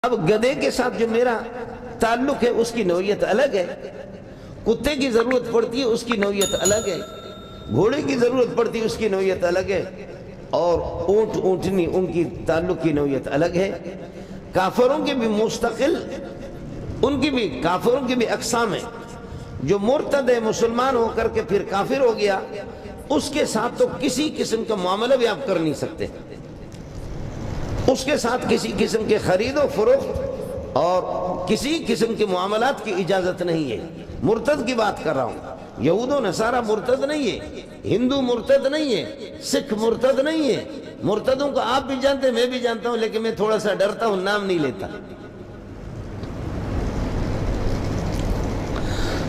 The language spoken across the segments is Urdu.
اب گدھے کے ساتھ جو میرا تعلق ہے اس کی نوعیت الگ ہے، کتے کی ضرورت پڑتی ہے اس کی نوعیت الگ ہے، گھوڑے کی ضرورت پڑتی ہے اس کی نوعیت الگ ہے، اور اونٹ اونٹنی ان کی تعلق کی نوعیت الگ ہے۔ کافروں کے بھی مستقل ان کی بھی کافروں کی بھی اقسام ہیں۔ جو مرتد ہے، مسلمان ہو کر کے پھر کافر ہو گیا، اس کے ساتھ تو کسی قسم کا معاملہ بھی آپ کر نہیں سکتے، اس کے ساتھ کسی قسم کے خرید و فروخت اور کسی قسم کے معاملات کی اجازت نہیں ہے۔ مرتد کی بات کر رہا ہوں، یہود و نصارہ مرتد نہیں ہے، ہندو مرتد نہیں ہے، سکھ مرتد نہیں ہے۔ مرتدوں کو آپ بھی جانتے ہیں، میں بھی جانتا ہوں، لیکن میں تھوڑا سا ڈرتا ہوں، نام نہیں لیتا۔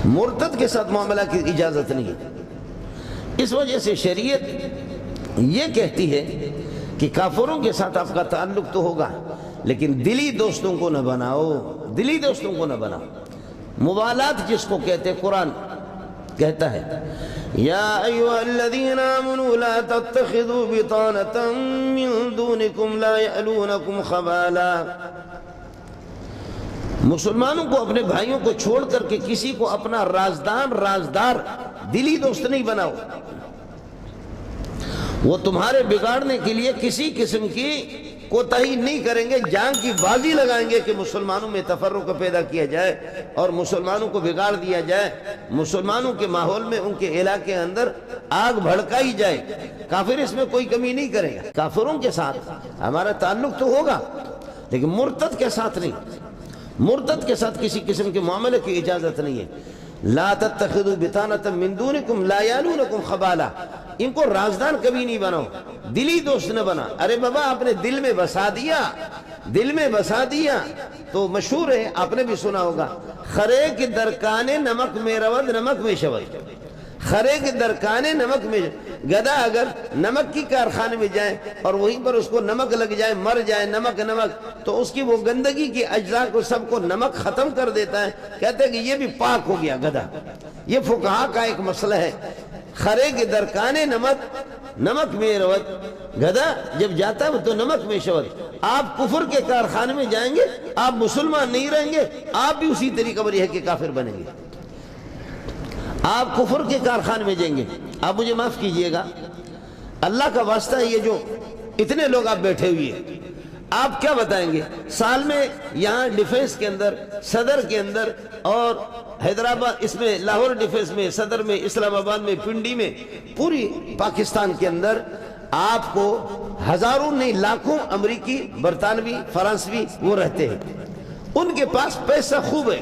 مرتد کے ساتھ معاملہ کی اجازت نہیں ہے۔ اس وجہ سے شریعت یہ کہتی ہے کہ کافروں کے ساتھ آپ کا تعلق تو ہوگا، لیکن دلی دوستوں کو نہ بناؤ، دلی دوستوں کو نہ بناؤ۔ موالات جس کو کہتے ہیں، قرآن کہتا ہے یا ایھا الذین آمنوا لا تتخذوا بطانة من دونکم لا یألونکم خبالا۔ مسلمانوں کو اپنے بھائیوں کو چھوڑ کر کے کسی کو اپنا رازدار دلی دوست نہیں بناؤ۔ وہ تمہارے بگاڑنے کے لیے کسی قسم کی کوتاہی نہیں کریں گے، جان کی بازی لگائیں گے کہ مسلمانوں میں تفرق پیدا کیا جائے اور مسلمانوں کو بگاڑ دیا جائے، مسلمانوں کے ماحول میں ان کے علاقے اندر آگ بھڑکائی جائے۔ کافر اس میں کوئی کمی نہیں کرے گا۔ کافروں کے ساتھ ہمارا تعلق تو ہوگا، لیکن مرتد کے ساتھ نہیں۔ مرتد کے ساتھ کسی قسم کے معاملے کی اجازت نہیں ہے۔ لا تتخذوا بطانة من دونکم لا یألونکم خبالا۔ ان کو رازدار کبھی نہیں بناؤ، دلی دوست نہ بنا۔ ارے بابا، آپ نے دل میں بسا دیا، دل میں بسا دیا تو مشہور ہے، آپ نے بھی سنا ہوگا، خرے کے درکانے نمک میں رود نمک میں شود۔ خرے کے درکانے نمک میں، گدھا اگر نمک کی کارخانے میں جائے اور وہیں پر اس کو نمک لگ جائے، مر جائے، نمک تو اس کی وہ گندگی کی اجزاء کو سب کو نمک ختم کر دیتا ہے، کہتے ہیں کہ یہ بھی پاک ہو گیا گدھا۔ یہ فقہا کا ایک مسئلہ ہے۔ خرے کے درکانے نمک میں رود، گدھا جب جاتا ہے تو نمک میں شود۔ آپ کفر کے کارخانے میں جائیں گے، آپ مسلمان نہیں رہیں گے، آپ بھی اسی طریقہ پر یہ ہے کہ کافر بنیں گے۔ آپ کفر کے کارخانے میں جائیں گے۔ آپ مجھے معاف کیجئے گا، اللہ کا واسطہ ہے، یہ جو اتنے لوگ آپ بیٹھے ہوئے ہیں، آپ کیا بتائیں گے؟ سال میں یہاں ڈیفنس کے اندر، صدر کے اندر، اور حیدرآباد، اس میں لاہور ڈیفنس میں، صدر میں، اسلام آباد میں، پنڈی میں، پوری پاکستان کے اندر آپ کو ہزاروں نہیں لاکھوں امریکی، برطانوی، فرانسوی وہ رہتے ہیں۔ ان کے پاس پیسہ خوب ہے۔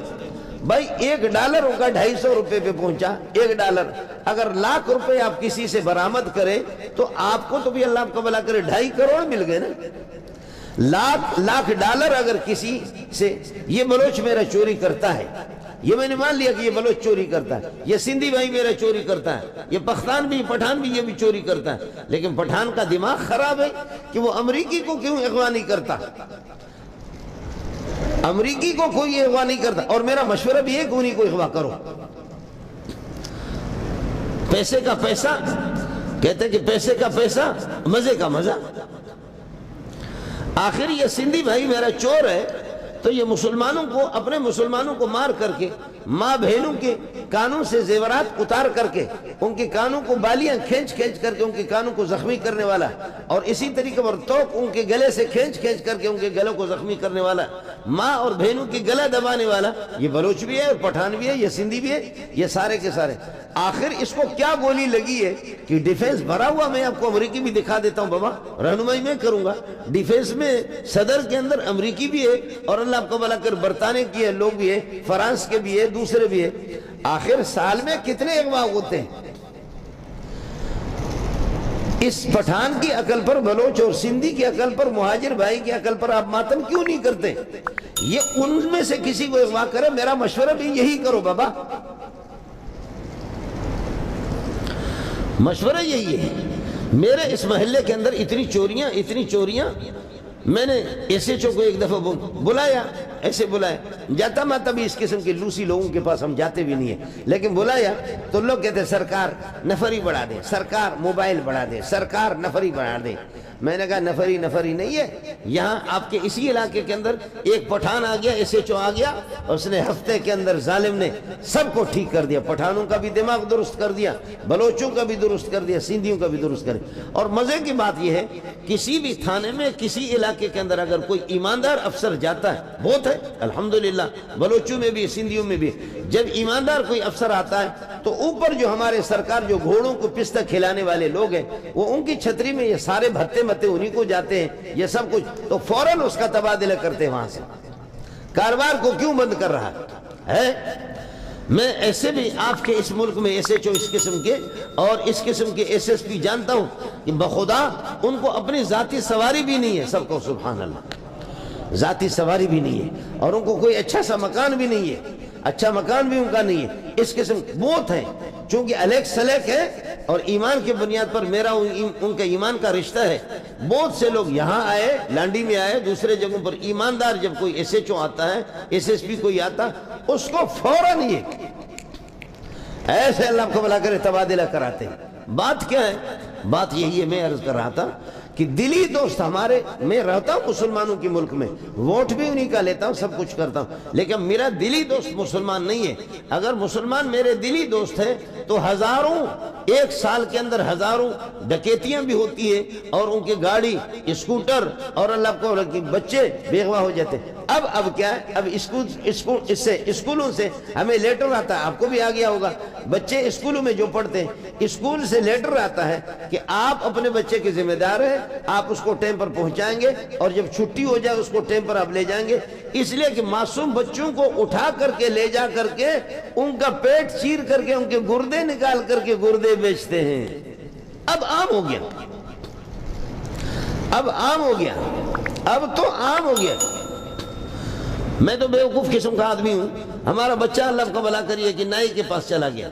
بھائی $1 ان کا 250 روپے پہ پہنچا۔ $1 اگر لاکھ روپے آپ کسی سے برآمد کریں تو آپ کو تو بھی اللہ آپ کا بھلا کرے 2.5 کروڑ مل گئے نا۔ لاکھ ڈالر اگر کسی سے، یہ بلوچ میرا چوری کرتا ہے، یہ میں نے مان لیا کہ یہ بلوچ چوری کرتا ہے، یہ سندھی بھائی میرا چوری کرتا ہے، یہ پختان بھی، پٹھان بھی، یہ بھی چوری کرتا ہے، لیکن پٹھان کا دماغ خراب ہے کہ وہ امریکی کو کیوں اغوا نہیں کرتا؟ امریکی کو کوئی اغوا نہیں کرتا، اور میرا مشورہ بھی ہے کہ انہیں کو اغوا کرو۔ پیسے کا پیسہ، کہتے ہیں کہ پیسے کا پیسہ، مزے کا مزہ۔ آخر یہ سندھی بھائی میرا چور ہے تو یہ مسلمانوں کو، اپنے مسلمانوں کو مار کر کے، ماں بہنوں کے کانوں سے زیورات اتار کر کے، ان کے کانوں کو بالیاں کھینچ کر کے ان کے کانوں کو زخمی کرنے والا، اور اسی طریقے پر توق ان کے گلے سے کھینچ کر کے ان کے گلوں کو زخمی کرنے والا، ماں اور بہنوں کی گلا دبانے والا، یہ بلوچ بھی ہے، اور پٹھان بھی ہے، یہ سندھی بھی ہے، یہ سارے کے سارے۔ آخر اس کو کیا گولی لگی ہے کہ ڈیفنس بھرا ہوا، میں آپ کو امریکی بھی دکھا دیتا ہوں بابا، رہنمائی میں کروں گا۔ ڈیفنس میں صدر کے اندر امریکی بھی ہے، اور اللہ آپ کو بھلا کر برطانیہ کی ہے لوگ بھی ہے، فرانس کے بھی ہے، دوسرے بھی ہے۔ آخر سال میں کتنے اغوا ہوتے ہیں؟ اس پٹھان کی عقل پر، بلوچ اور سندھی کی عقل پر، مہاجر بھائی کی عقل پر آپ ماتم کیوں نہیں کرتے؟ یہ ان میں سے کسی کو اغوا کرے، میرا مشورہ بھی یہی کرو بابا، مشورہ یہی ہے۔ میرے اس محلے کے اندر اتنی چوریاں، میں نے ایسے کو ایک دفعہ بلایا، ایسے بلایا، جاتا ماتا بھی اس قسم کے لوسی لوگوں کے پاس ہم جاتے بھی نہیں ہیں، لیکن بلایا تو لوگ کہتے ہیں سرکار نفری بڑھا دے، سرکار موبائل بڑھا دے، سرکار نفری بڑھا دے۔ میں نے کہا نفری نہیں ہے، یہاں آپ کے اسی علاقے کے اندر ایک پٹھان آ گیا، SHO آ گیا، اس نے ہفتے کے اندر ظالم نے سب کو ٹھیک کر دیا، پٹھانوں کا بھی دماغ درست کر دیا، بلوچوں کا بھی درست کر دیا، سندھیوں کا بھی درست کر دیا۔ اور مزے کی بات یہ ہے کسی بھی تھانے میں کسی علاقے کے اندر اگر کوئی ایماندار افسر جاتا ہے، بہت ہے الحمدللہ، بلوچوں میں بھی سندھیوں میں بھی، جب ایماندار کوئی افسر آتا ہے تو اوپر جو ہمارے سرکار جو گھوڑوں کو پستہ کھلانے والے لوگ ہیں وہ ان کی چھتری میں یہ سارے بھتے انہی کو جاتے ہیں، یہ سب کچھ، تو فوراً اس کا تبادلہ کرتے ہیں وہاں سے۔ کاروبار کو کیوں بند کر رہا ہے؟ میں ایسے بھی آپ کے اس ملک میں SHO اس قسم کے اور اس قسم کے SSP جانتا ہوں کہ بخدا ان کو اپنی ذاتی سواری بھی نہیں ہے، سب کو سبحان اللہ، ذاتی سواری بھی نہیں ہے، اور ان کو کوئی اچھا سا مکان بھی نہیں ہے، اچھا مکان بھی ان کا نہیں ہے، اس قسم بہت ہیں، چونکہ الیک سلیک ہے اور ایمان کی بنیاد پر میرا ان کا ایمان کا رشتہ ہے۔ بہت سے لوگ یہاں آئے، لانڈی میں آئے، دوسرے جگہوں پر، ایماندار جب کوئی SHO آتا ہے، SSP کوئی آتا، اس کو فوراً یہ ایسے اللہ کو بلا کرے تبادلہ کراتے ہیں۔ بات کیا ہے؟ بات یہی ہے، میں عرض کر رہا تھا کہ دلی دوست ہمارے، میں رہتا ہوں مسلمانوں کے ملک میں، ووٹ بھی انہی کا لیتا ہوں، سب کچھ کرتا ہوں، لیکن میرا دلی دوست مسلمان نہیں ہے۔ اگر مسلمان میرے دلی دوست ہیں تو ہزاروں، ایک سال کے اندر ہزاروں ڈکیتیاں بھی ہوتی ہیں، اور ان کی گاڑی، اسکوٹر، اور اللہ کو بچے بیغوا ہو جاتے ہیں۔ اب کیا ہے؟ اب اسکولوں سے ہمیں لیٹر آتا ہے، آپ کو بھی آ گیا ہوگا، بچے اسکولوں میں جو پڑھتے ہیں، اسکول سے لیٹر آتا ہے کہ آپ اپنے بچے کے ذمہ دار ہیں، آپ اس کو ٹائم پر پہنچائیں گے، اور جب چھٹی ہو جائے اس کو ٹائم پر آپ لے جائیں گے، اس لیے کہ معصوم بچوں کو اٹھا کر کے لے جا کر کے ان کا پیٹ چیر کر کے ان کے گردے نکال کر کے گردے بیچتے ہیں۔ اب عام ہو گیا، اب عام ہو گیا، اب تو عام ہو گیا۔ میں تو بیوقوف قسم کا آدمی ہوں، ہمارا بچہ اللہ کا بھلا کریے کہ نائی کے پاس چلا گیا،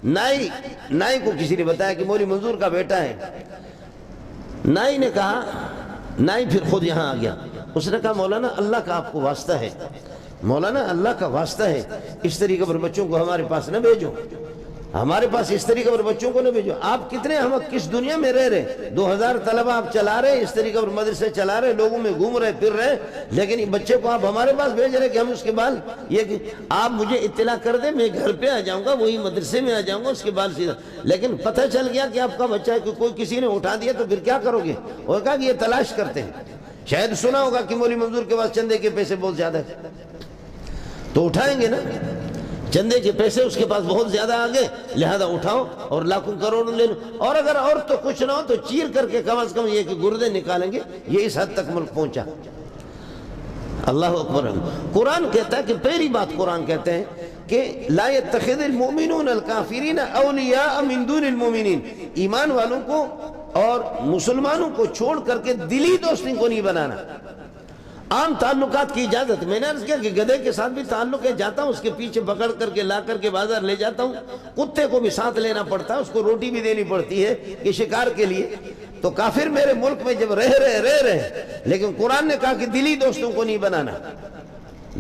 نائی کو کسی نے بتایا کہ مولوی منظور کا بیٹا ہے، نائی نے کہا، نائی پھر خود یہاں آ گیا، اس نے کہا مولانا اللہ کا آپ کو واسطہ ہے، مولانا اللہ کا واسطہ ہے، اس طریقے پر بچوں کو ہمارے پاس نہ بھیجو، ہمارے پاس اس طریقے پر بچوں کو نہ بھیجو، آپ کتنے ہم کس دنیا میں رہ رہے، 2000 طلبہ آپ چلا رہے، اس طریقے پر مدرسے چلا رہے، لوگوں میں گھوم رہے پھر رہے، لیکن بچے کو آپ ہمارے پاس بھیج رہے کہ ہم اس کے بعد یہ کہ آپ مجھے اطلاع کر دیں، میں گھر پہ آ جاؤں گا، وہی مدرسے میں آ جاؤں گا، اس کے بعد سیدھا، لیکن پتہ چل گیا کہ آپ کا بچہ ہے کہ کوئی کسی نے اٹھا دیا تو پھر کیا کرو گے؟ اور کہا کہ یہ تلاش کرتے ہیں، شاید سنا ہوگا کہ مولوی منظور کے پاس چندے کے پیسے بہت زیادہ ہیں، تو اٹھائیں گے نا، چندے کے پیسے اس کے پاس بہت زیادہ آ گئے، لہذا اٹھاؤ اور لاکھوں کروڑوں لے لو، اور اگر اور تو کچھ نہ ہو تو چیر کر کے کم از کم یہ کہ گردے نکالیں گے، یہ اس حد تک ملک پہنچا۔ اللہ اکبر۔ قرآن کہتا ہے کہ پہلی بات قرآن کہتے ہیں کہ لا يتخذ المؤمنون الکافرین اولیاء من دون المؤمنین، ایمان والوں کو اور مسلمانوں کو چھوڑ کر کے دلی دوستی کو نہیں بنانا۔ عام تعلقات کی اجازت، میں نے عرض کیا کہ گدھے کے ساتھ بھی تعلق ہے، جاتا ہوں اس کے پیچھے پکڑ کر کے لا کر کے بازار لے جاتا ہوں، کتے کو بھی ساتھ لینا پڑتا ہے، اس کو روٹی بھی دینی پڑتی ہے کہ شکار کے لیے، تو کافر میرے ملک میں جب رہ رہے، لیکن قرآن نے کہا کہ دلی دوستوں کو نہیں بنانا،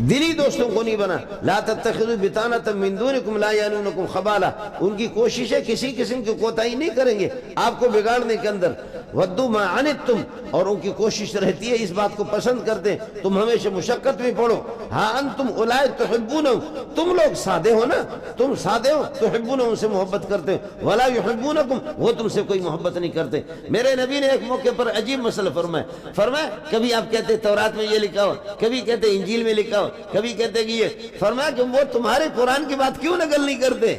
دلی دوستوں کو نہیں بنا، لا تتخذوا بطانۃ من دونکم لا یعلونکم خبالا، ان کی کوششیں کسی قسم کی کوتاہی نہیں کریں گے آپ کو بگاڑنے کے اندر، ودوا ما عنتم، اور ان کی کوشش رہتی ہے اس بات کو پسند کرتے ہیں تم ہمیشہ مشقت میں پڑو، ہاں انتم اولئک تحبونہم، تم لوگ سادے ہو نا، تم سادے ہو، تحبونہم، ان سے محبت کرتے ہو، ولا یحبونکم، وہ تم سے کوئی محبت نہیں کرتے۔ میرے نبی نے ایک موقع پر عجیب مسئلہ فرمایا کبھی آپ کہتے تورات میں یہ لکھا ہو، کبھی کہتے انجیل میں لکھا ہو، کبھی کہتے کہ یہ، فرمایا کہ وہ تمہارے قرآن کی بات کیوں نقل نہیں کرتے؟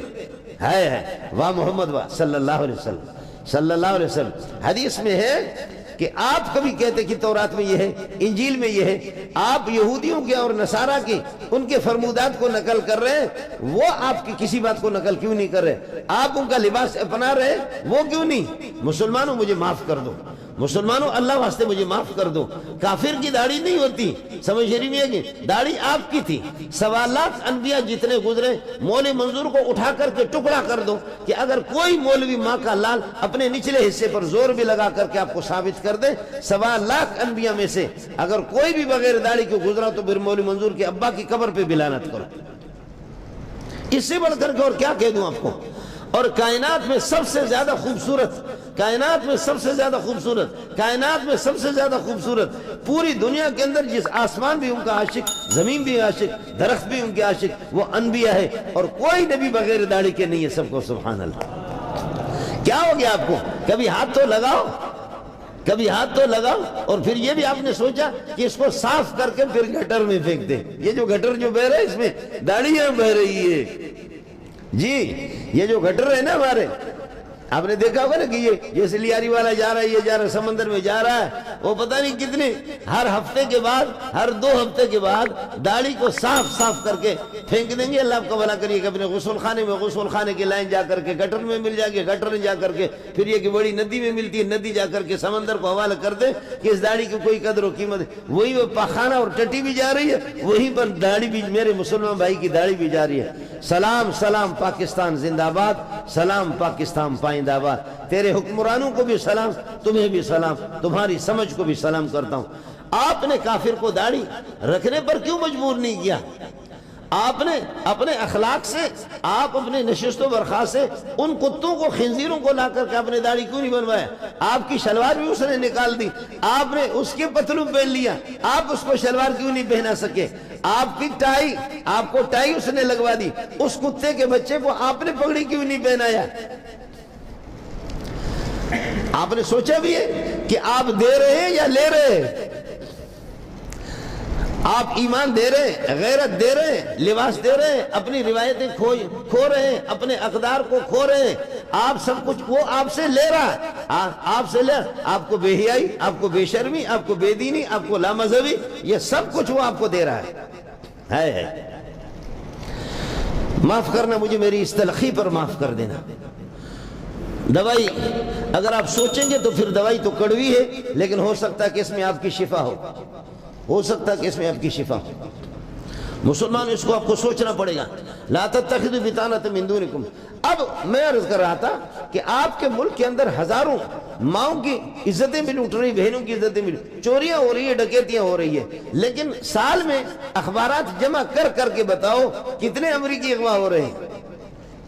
ہے واہ محمد واہ صلی اللہ علیہ وسلم، صلی اللہ علیہ وسلم۔ حدیث میں ہے کہ آپ کبھی کہتے کہ تورات میں یہ ہے، انجیل میں یہ ہے، آپ یہودیوں کے اور نصارہ کی ان کے فرمودات کو نقل کر رہے ہیں، وہ آپ کی کسی بات کو نقل کیوں نہیں کر رہے؟ آپ ان کا لباس اپنا رہے، وہ کیوں نہیں؟ مسلمانوں مجھے معاف کر دو، مسلمانوں اللہ واسطے مجھے معاف کر دو، کافر کی داڑھی نہیں ہوتی، سمجھ شریف میں ہے کہ داڑھی آپ کی تھی، 1.25 لاکھ انبیاء جتنے گزرے، مولوی منظور کو اٹھا کر کے ٹکڑا کر دو کہ اگر کوئی مولوی ماں کا لال اپنے نچلے حصے پر زور بھی لگا کر کے آپ کو ثابت کر دے، 1.25 لاکھ انبیاء میں سے اگر کوئی بھی بغیر داڑھی کے گزرا تو پھر مولوی منظور کے ابا کی قبر پہ بھی لعنت کرو۔ اس سے بڑھ کر کے اور کیا کہہ دوں آپ کو؟ اور کائنات میں سب سے زیادہ خوبصورت کائنات میں سب سے زیادہ خوبصورت، کائنات میں سب سے زیادہ خوبصورت، پوری دنیا کے اندر جس آسمان بھی ان کا عاشق، زمین بھی عاشق، درخت بھی ان کے عاشق، وہ انبیاء ہے، اور کوئی نبی بغیر داڑھی کے نہیں ہے، سب کو سبحان اللہ۔ کیا ہو گیا آپ کو؟ کبھی ہاتھ تو لگاؤ، کبھی ہاتھ تو لگاؤ، اور پھر یہ بھی آپ نے سوچا کہ اس کو صاف کر کے پھر گٹر میں پھینک دیں۔ یہ جو گٹر جو بہ رہا ہے اس میں داڑھیاں بہ رہی ہے جی، یہ جو گٹر ہے نا ہمارے، آپ نے دیکھا ہوگا نا کہ یہ جیسے لیاری والا جا رہا ہے، یہ جا رہا ہے سمندر میں جا رہا ہے، وہ پتہ نہیں کتنے ہر ہفتے کے بعد، ہر 2 ہفتے کے بعد داڑھی کو صاف کر کے پھینک دیں گے۔ اللہ آپ کا بھلا کریے کہ اپنے غسل خانے میں، غسل خانے کی لائن جا کر کے گٹر میں مل جائے گی، گٹر میں جا کر کے پھر یہ کہ بڑی ندی میں ملتی ہے، ندی جا کر کے سمندر کو حوالہ کر دیں کہ اس داڑھی کی کوئی قدر و قیمت ہے۔ وہی وہ پاخانہ اور ٹٹی بھی جا رہی ہے، وہیں پر داڑھی بھی، میرے مسلمان بھائی کی داڑھی بھی جا رہی ہے۔ سلام سلام پاکستان زندہ آباد، سلام پاکستان پائندہ آباد۔ تیرے حکمرانوں کو بھی سلام، تمہیں بھی سلام، تمہاری سمجھ کو بھی سلام کرتا ہوں۔ آپ نے کافر کو داڑھی رکھنے پر کیوں مجبور نہیں کیا؟ آپ نے اپنے اخلاق سے، آپ اپنے نشست و برخاست سے ان کتوں کو، خنزیروں کو لا کر کے اپنے داڑھی کیوں نہیں بنوایا؟ آپ کی شلوار بھی اس نے نکال دی، آپ نے اس کے پتلون پہن لیا، آپ اس کو شلوار کیوں نہیں پہنا سکے؟ آپ کی ٹائی، آپ کو ٹائی اس نے لگوا دی، اس کتے کے بچے کو آپ نے پگڑی کیوں نہیں پہنایا؟ آپ نے سوچا بھی ہے کہ آپ دے رہے ہیں یا لے رہے ہیں؟ آپ ایمان دے رہے ہیں، غیرت دے رہے ہیں، لباس دے رہے ہیں، اپنی روایتیں کھو رہے ہیں، اپنے اقدار کو کھو رہے ہیں، آپ سب کچھ وہ آپ سے لے رہا ہے، آپ سے لے، آپ کو بے حیائی، آپ کو بے شرمی، آپ کو بے دینی، آپ کو لامذہبی، یہ سب کچھ وہ آپ کو دے رہا ہے۔ معاف کرنا مجھے، میری اس تلخی پر معاف کر دینا۔ دوائی اگر آپ سوچیں گے تو پھر دوائی تو کڑوی ہے، لیکن ہو سکتا ہے کہ اس میں آپ کی شفا ہو سکتا ہے کہ اس میں آپ کی شفا ہو۔ مسلمان اس کو آپ کو سوچنا پڑے گا۔ لا تتخذوا بطانة من دونکم۔ اب میں عرض کر رہا تھا کہ آپ کے ملک کے اندر ہزاروں ماؤں کی عزتیں بھی لوٹ رہی، بہنوں کی عزتیں بھی، چوریاں ہو رہی ہیں، ڈکیتیاں ہو رہی ہیں، لیکن سال میں اخبارات جمع کر کے بتاؤ کتنے امریکی اغوا ہو رہے ہیں،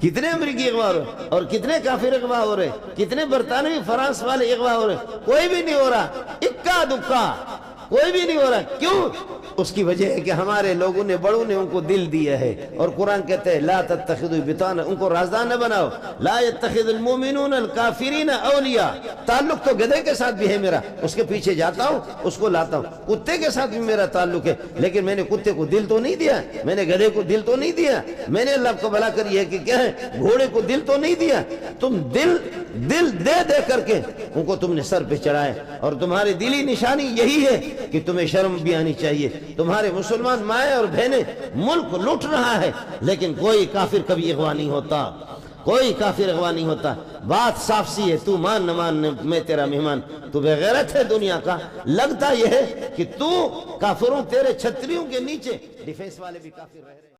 کتنے امریکی اغوا ہو رہے ہیں، اور کتنے کافر اغوا ہو رہے ہیں، کتنے برطانوی فرانس والے اغوا ہو رہے ہیں؟ کوئی بھی نہیں ہو رہا، اکا دکا، کوئی بھی نہیں ہو رہا۔ کیوں؟ اس کی وجہ ہے کہ ہمارے لوگوں نے، بڑوں نے ان کو دل دیا ہے، اور قرآن کہتے ہیں لا تتخذوا بطانہ، ان کو رازدان نہ بناؤ، لا يتخذ المؤمنون الکافرین اولیاء۔ تعلق تو گدھے کے ساتھ بھی ہے میرا، اس کے پیچھے جاتا ہوں، اس کو لاتا ہوں، کتے کے ساتھ بھی میرا تعلق ہے، لیکن میں نے کتے کو دل تو نہیں دیا، میں نے گدھے کو دل تو نہیں دیا، میں نے اللہ کو بھلا کری ہے کہ کیا ہے، گھوڑے کو دل تو نہیں دیا۔ تم دل دے کر کے ان کو تم نے سر پہ چڑھائے، اور تمہاری دلی نشانی یہی ہے کہ تمہیں شرم بھی آنی چاہیے۔ تمہارے مسلمان مائیں اور بہنیں ملک لوٹ رہا ہے، لیکن کوئی کافر کبھی اغوا نہیں ہوتا، کوئی کافر اغوا نہیں ہوتا۔ بات صاف سی ہے، تو مان نہ مان میں تیرا مہمان، تو بے غیرت ہے دنیا کا۔ لگتا یہ ہے کہ تو کافروں، تیرے چھتریوں کے نیچے ڈیفنس والے بھی کافر رہ رہے ہیں۔